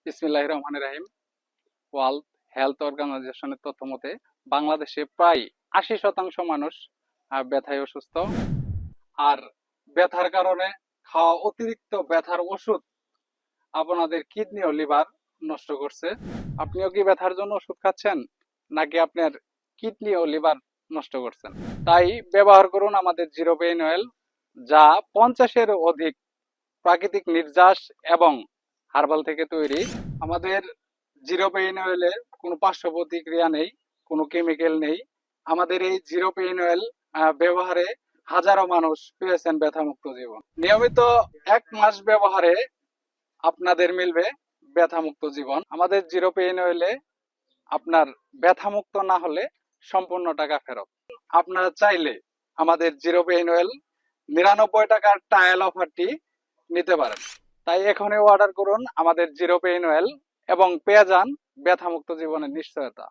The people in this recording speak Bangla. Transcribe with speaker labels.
Speaker 1: বিসমিল্লাহির রহমানির রহিম। ওয়ার্ল্ড হেলথ অর্গানাইজেশনের তথ্য মতে বাংলাদেশে প্রায় ৮০% মানুষ ব্যথায় অসুস্থ। আর ব্যথার কারণে খাওয়া অতিরিক্ত ব্যথার ওষুধ আপনাদের কিডনি ও লিভার নষ্ট করছে। আপনিও কি ব্যথার জন্য ওষুধ খাচ্ছেন, নাকি আপনার কিডনি ও লিভার নষ্ট করছেন? তাই ব্যবহার করুন আমাদের জিরো পেইন অয়েল, যা 50-এর অধিক প্রাকৃতিক নির্যাস এবং হার্বাল থেকে তৈরি। আমাদের জিরো পেইন অয়েলে কোনো পার্শ্ব প্রতিক্রিয়া নেই, কোনো কেমিক্যাল নেই। আমাদের এই জিরো পেইন অয়েল ব্যবহারে হাজারো মানুষ পেয়েছেন ব্যথামুক্ত জীবন। নিয়মিত 1 মাস ব্যবহারে আপনাদের মিলবে ব্যথামুক্ত জীবন। আমাদের জিরো পেইন অয়েলে আপনার ব্যথামুক্ত না হলে সম্পূর্ণ টাকা ফেরত। আপনারা চাইলে আমাদের জিরো পেইন অয়েল 99 টাকার ট্রায়াল অফারটি নিতে পারেন। তাই এখনই অর্ডার করুন আমাদের জিরো পেইন অয়েল এবং পেয়ে যান ব্যথামুক্ত জীবনের নিশ্চয়তা।